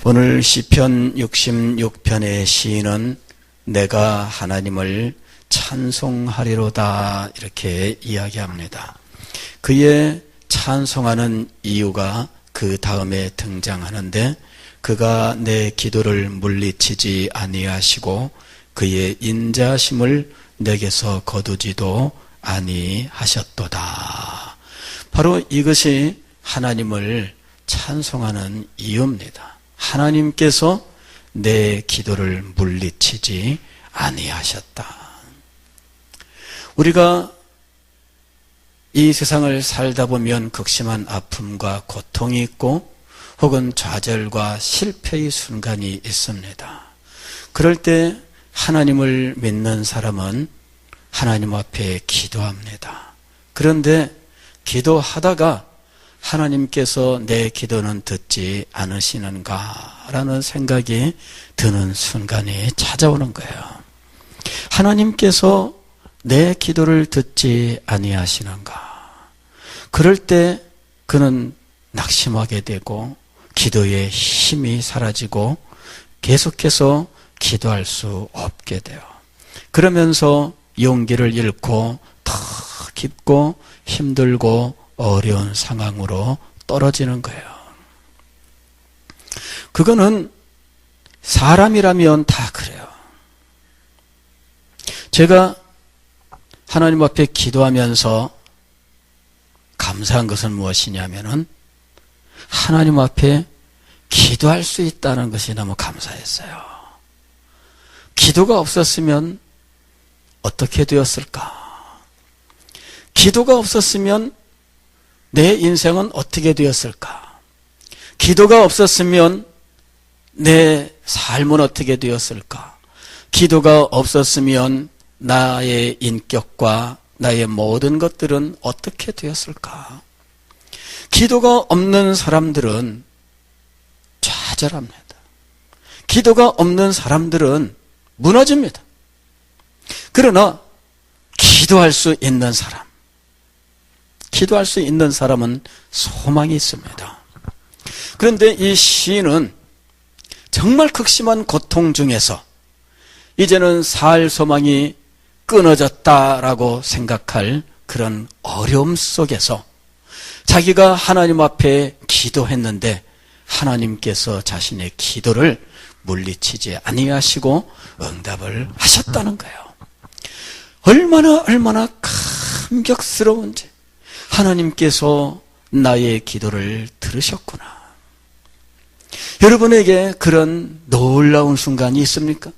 오늘 시편 66편의 시인은 내가 하나님을 찬송하리로다 이렇게 이야기합니다. 그의 찬송하는 이유가 그 다음에 등장하는데 그가 내 기도를 물리치지 아니하시고 그의 인자심을 내게서 거두지도 아니하셨도다. 바로 이것이 하나님을 찬송하는 이유입니다. 하나님께서 내 기도를 물리치지 아니하셨다. 우리가 이 세상을 살다 보면 극심한 아픔과 고통이 있고 혹은 좌절과 실패의 순간이 있습니다. 그럴 때 하나님을 믿는 사람은 하나님 앞에 기도합니다. 그런데 기도하다가 하나님께서 내 기도는 듣지 않으시는가라는 생각이 드는 순간이 찾아오는 거예요. 하나님께서 내 기도를 듣지 아니하시는가? 그럴 때 그는 낙심하게 되고 기도의 힘이 사라지고 계속해서 기도할 수 없게 돼요. 그러면서 용기를 잃고 더 깊고 힘들고 어려운 상황으로 떨어지는 거예요. 그거는 사람이라면 다 그래요. 제가 하나님 앞에 기도하면서 감사한 것은 무엇이냐면은 하나님 앞에 기도할 수 있다는 것이 너무 감사했어요. 기도가 없었으면 어떻게 되었을까? 기도가 없었으면 내 인생은 어떻게 되었을까? 기도가 없었으면 내 삶은 어떻게 되었을까? 기도가 없었으면 나의 인격과 나의 모든 것들은 어떻게 되었을까? 기도가 없는 사람들은 좌절합니다. 기도가 없는 사람들은 무너집니다. 그러나 기도할 수 있는 사람, 기도할 수 있는 사람은 소망이 있습니다. 그런데 이 시인은 정말 극심한 고통 중에서 이제는 살 소망이 끊어졌다라고 생각할 그런 어려움 속에서 자기가 하나님 앞에 기도했는데 하나님께서 자신의 기도를 물리치지 아니하시고 응답을 하셨다는 거예요. 얼마나 감격스러운지 하나님께서 나의 기도를 들으셨구나. 여러분에게 그런 놀라운 순간이 있습니까?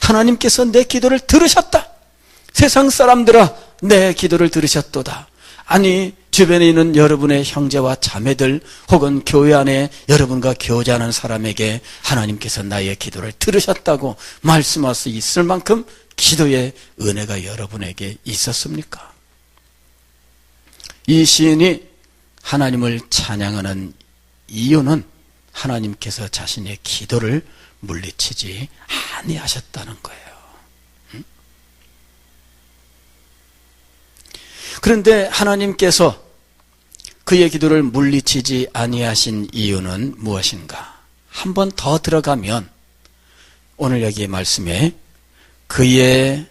하나님께서 내 기도를 들으셨다. 세상 사람들아 내 기도를 들으셨도다. 아니 주변에 있는 여러분의 형제와 자매들 혹은 교회 안에 여러분과 교제하는 사람에게 하나님께서 나의 기도를 들으셨다고 말씀할 수 있을 만큼 기도의 은혜가 여러분에게 있었습니까? 이 시인이 하나님을 찬양하는 이유는 하나님께서 자신의 기도를 물리치지 아니하셨다는 거예요. 그런데 하나님께서 그의 기도를 물리치지 아니하신 이유는 무엇인가? 한 번 더 들어가면 오늘 여기 말씀에 그의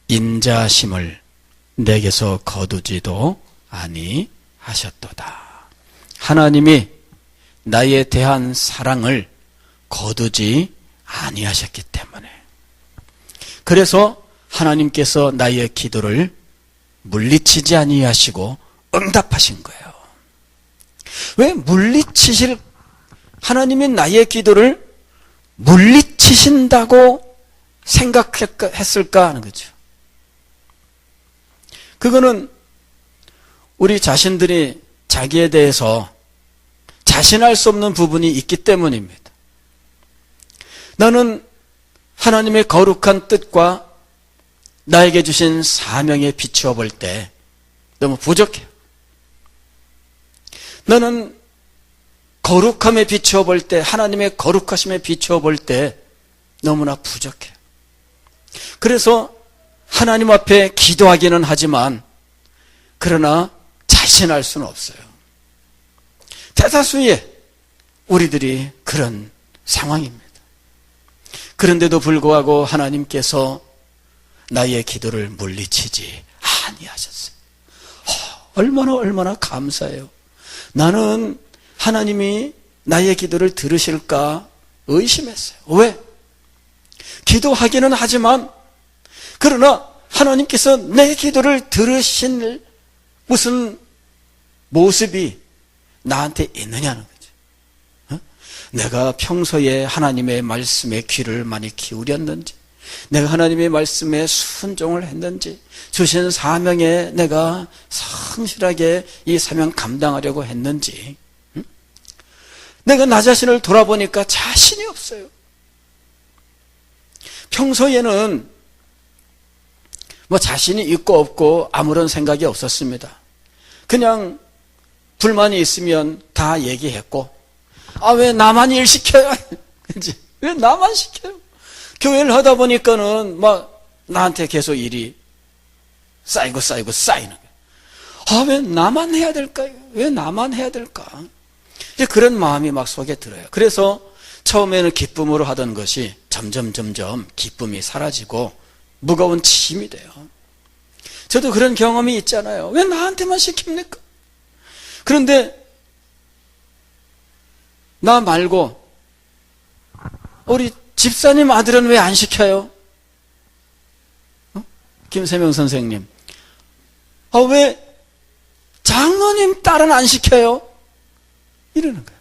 인자심을 내게서 거두지도 아니하셨도다. 하나님이 나에 대한 사랑을 거두지 아니하셨기 때문에 그래서 하나님께서 나의 기도를 물리치지 아니하시고 응답하신 거예요. 왜 물리치실 하나님이 나의 기도를 물리치신다고 생각했을까 하는 거죠. 그거는 우리 자신들이 자기에 대해서 자신할 수 없는 부분이 있기 때문입니다. 나는 하나님의 거룩한 뜻과 나에게 주신 사명에 비추어 볼 때 너무 부족해요. 나는 거룩함에 비추어 볼 때, 하나님의 거룩하심에 비추어 볼 때 너무나 부족해요. 그래서 하나님 앞에 기도하기는 하지만 그러나 자신할 수는 없어요. 대다수의 우리들이 그런 상황입니다. 그런데도 불구하고 하나님께서 나의 기도를 물리치지 아니하셨어요. 얼마나 감사해요. 나는 하나님이 나의 기도를 들으실까 의심했어요. 왜? 기도하기는 하지만 그러나 하나님께서 내 기도를 들으신 무슨 모습이 나한테 있느냐는 거죠. 내가 평소에 하나님의 말씀에 귀를 많이 기울였는지, 내가 하나님의 말씀에 순종을 했는지, 주신 사명에 내가 성실하게 이 사명 감당하려고 했는지, 내가 나 자신을 돌아보니까 자신이 없어요. 평소에는 뭐 자신이 있고 없고 아무런 생각이 없었습니다. 그냥 불만이 있으면 다 얘기했고, 왜 나만 일 시켜요? 그치? 왜 나만 시켜요? 교회를 하다 보니까는 막 나한테 계속 일이 쌓이고 쌓이는 거예요. 왜 나만 해야 될까요? 왜 나만 해야 될까? 이제 그런 마음이 막 속에 들어요. 그래서 처음에는 기쁨으로 하던 것이 점점 기쁨이 사라지고 무거운 짐이 돼요. 저도 그런 경험이 있잖아요. 왜 나한테만 시킵니까? 그런데 나 말고 우리 집사님 아들은 왜 안 시켜요? 김세명 선생님. 왜 장로님 딸은 안 시켜요? 이러는 거예요.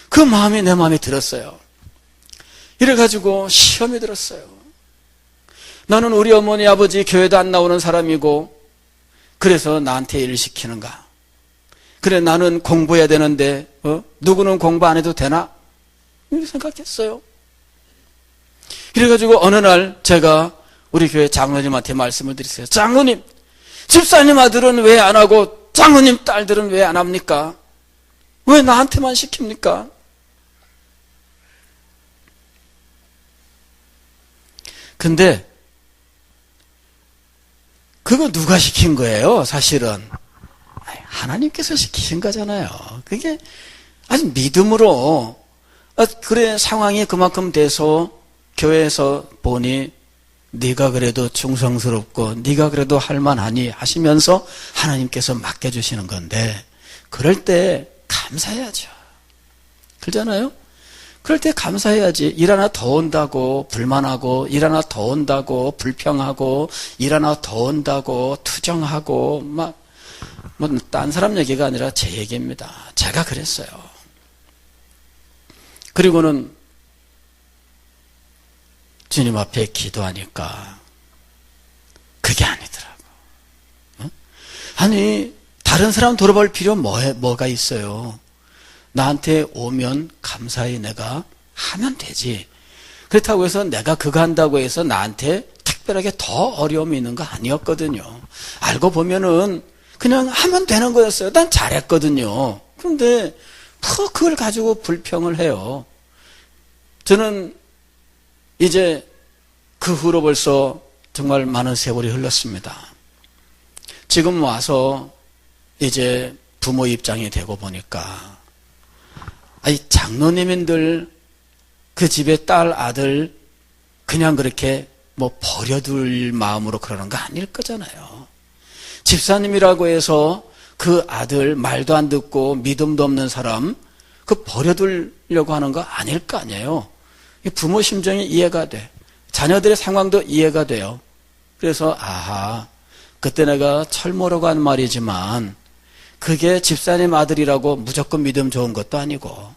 그 마음이 내 마음에 들었어요. 이래가지고 시험이 들었어요. 나는 우리 어머니 아버지 교회도 안 나오는 사람이고 그래서 나한테 일을 시키는가? 그래 나는 공부해야 되는데 누구는 공부 안 해도 되나? 이렇게 생각했어요. 이래가지고 어느 날 제가 우리 교회 장로님한테 말씀을 드렸어요. 장로님, 집사님 아들은 왜 안 하고 장로님 딸들은 왜 안 합니까? 왜 나한테만 시킵니까? 근데 그거 누가 시킨 거예요? 사실은 하나님께서 시키신 거잖아요. 그게 아주 믿음으로 그래 상황이 그만큼 돼서 교회에서 보니 네가 그래도 충성스럽고 네가 그래도 할만하니 하시면서 하나님께서 맡겨주시는 건데 그럴 때 감사해야죠. 그러잖아요? 그럴 때 감사해야지. 일 하나 더 온다고 불만하고 일 하나 더 온다고 불평하고 일 하나 더 온다고 투정하고 딴 사람 얘기가 아니라 제 얘기입니다. 제가 그랬어요. 그리고는 주님 앞에 기도하니까 그게 아니더라고. 아니 다른 사람 돌아볼 필요 뭐가 있어요? 나한테 오면 감사히 내가 하면 되지. 그렇다고 해서 내가 그거 한다고 해서 나한테 특별하게 더 어려움이 있는 거 아니었거든요. 알고 보면은 그냥 하면 되는 거였어요. 난 잘했거든요. 그런데 그걸 가지고 불평을 해요. 저는 이제 그 후로 벌써 정말 많은 세월이 흘렀습니다. 지금 와서 이제 부모 입장이 되고 보니까 장로님인들 그 집에 딸 아들 그냥 그렇게 버려둘 마음으로 그러는 거 아닐 거잖아요. 집사님이라고 해서 그 아들 말도 안 듣고 믿음도 없는 사람 그 버려두려고 하는 거 아닐 거 아니에요. 부모 심정이 이해가 돼. 자녀들의 상황도 이해가 돼요. 그래서 그때 내가 철모라고 한 말이지만 그게 집사님 아들이라고 무조건 믿음 좋은 것도 아니고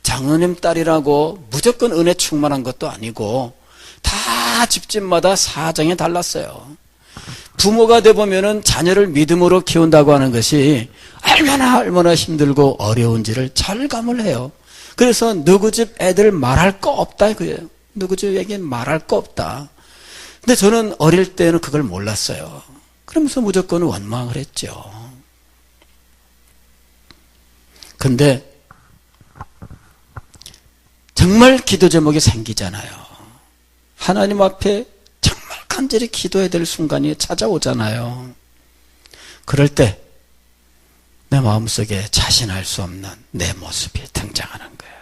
장로님 딸이라고 무조건 은혜 충만한 것도 아니고 다 집집마다 사정이 달랐어요. 부모가 돼보면은 자녀를 믿음으로 키운다고 하는 것이 얼마나 힘들고 어려운지를 절감을 해요. 그래서 누구 집 애들 말할 거 없다 그래요. 누구 집 애기 말할 거 없다. 근데 저는 어릴 때는 그걸 몰랐어요. 그러면서 무조건 원망을 했죠. 근데 정말 기도 제목이 생기잖아요. 하나님 앞에 정말 간절히 기도해야 될 순간이 찾아오잖아요. 그럴 때 내 마음속에 자신할 수 없는 내 모습이 등장하는 거예요.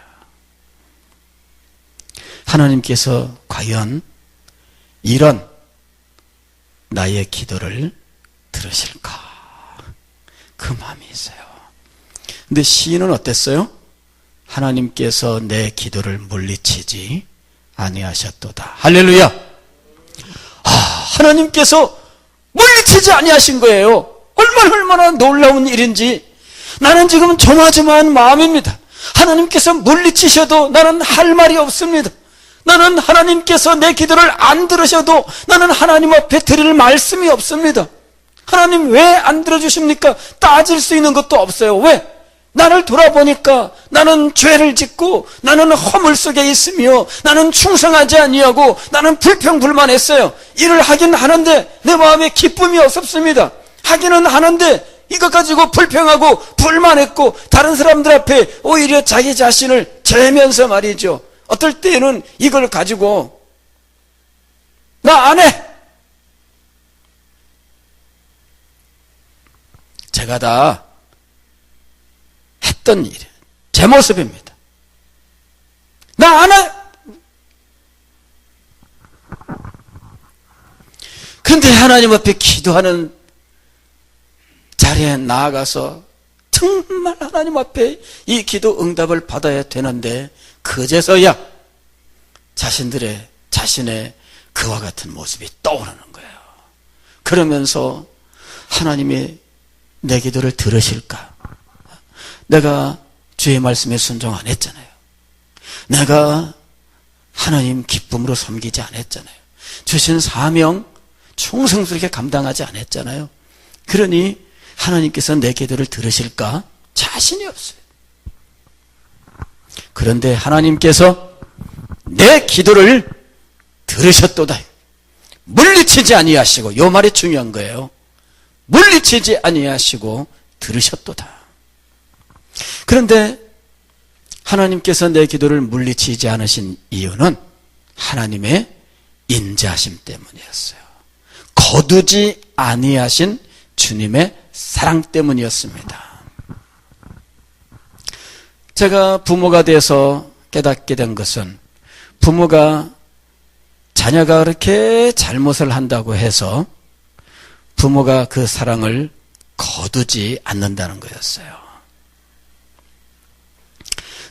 하나님께서 과연 이런 나의 기도를 들으실까? 그 마음이 있어요. 근데 시인은 어땠어요? 하나님께서 내 기도를 물리치지 아니하셨도다. 할렐루야! 하나님께서 물리치지 아니하신 거예요. 얼마나 놀라운 일인지. 나는 지금 조마조마한 마음입니다. 하나님께서 물리치셔도 나는 할 말이 없습니다. 나는 하나님께서 내 기도를 안 들으셔도 나는 하나님 앞에 드릴 말씀이 없습니다. 하나님 왜 안 들어주십니까? 따질 수 있는 것도 없어요. 왜? 나를 돌아보니까 나는 죄를 짓고 나는 허물 속에 있으며 나는 충성하지 아니하고 나는 불평불만했어요. 일을 하긴 하는데 내 마음에 기쁨이 없었습니다. 하기는 하는데 이것 가지고 불평하고 불만했고 다른 사람들 앞에 오히려 자기 자신을 재면서 말이죠. 어떨 때는 이걸 가지고 나 안 해. 제가 다 했던 일이에요. 제 모습입니다. 나 안 해. 근데 하나님 앞에 기도하는 자리에 나아가서 정말 하나님 앞에 이 기도 응답을 받아야 되는데 그제서야 자신의 그와 같은 모습이 떠오르는 거예요. 그러면서 하나님이 내 기도를 들으실까? 내가 주의 말씀에 순종 안 했잖아요. 내가 하나님 기쁨으로 섬기지 않았잖아요. 주신 사명 충성스럽게 감당하지 않았잖아요. 그러니 하나님께서 내 기도를 들으실까? 자신이 없어요. 그런데 하나님께서 내 기도를 들으셨도다. 물리치지 아니하시고, 이 말이 중요한 거예요. 물리치지 아니하시고 들으셨도다. 그런데 하나님께서 내 기도를 물리치지 않으신 이유는 하나님의 인자하심 때문이었어요. 거두지 아니하신 주님의 사랑 때문이었습니다. 제가 부모가 돼서 깨닫게 된 것은 부모가 자녀가 그렇게 잘못을 한다고 해서 부모가 그 사랑을 거두지 않는다는 거였어요.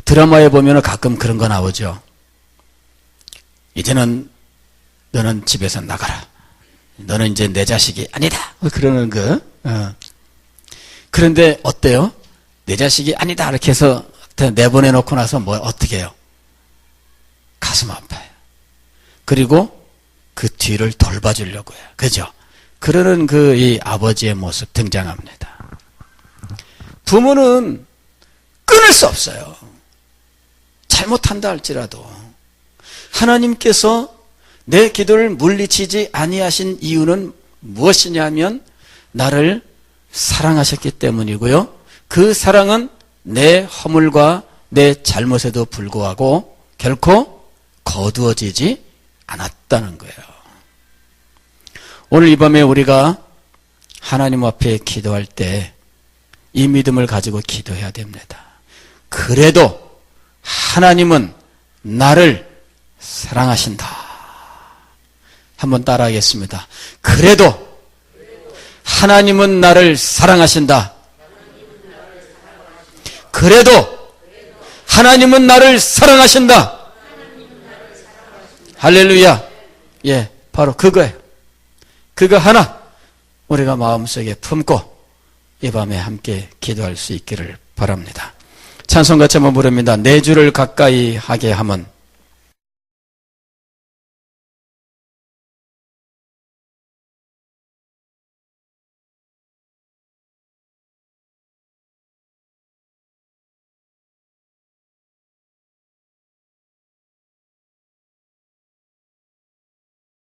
드라마에 보면 가끔 그런 거 나오죠. 이제는 너는 집에서 나가라. 너는 이제 내 자식이 아니다. 그러는 거. 그런데 어때요? 내 자식이 아니다. 이렇게 해서 내보내놓고 나서 어떻게 해요? 가슴 아파요. 그리고 그 뒤를 돌봐주려고 해요. 그죠? 그러는 이 아버지의 모습 등장합니다. 부모는 끊을 수 없어요. 잘못한다 할지라도. 하나님께서 내 기도를 물리치지 아니하신 이유는 무엇이냐면 나를 사랑하셨기 때문이고요. 그 사랑은 내 허물과 내 잘못에도 불구하고 결코 거두어지지 않았다는 거예요. 오늘 이 밤에 우리가 하나님 앞에 기도할 때 이 믿음을 가지고 기도해야 됩니다. 그래도 하나님은 나를 사랑하신다. 한번 따라하겠습니다. 그래도 하나님은 나를 사랑하신다. 그래도 하나님은 나를 사랑하신다. 할렐루야. 예, 바로 그거예요. 그거 하나 우리가 마음속에 품고 이 밤에 함께 기도할 수 있기를 바랍니다. 찬송같이 한번 부릅니다. 내 주를 가까이 하게 함은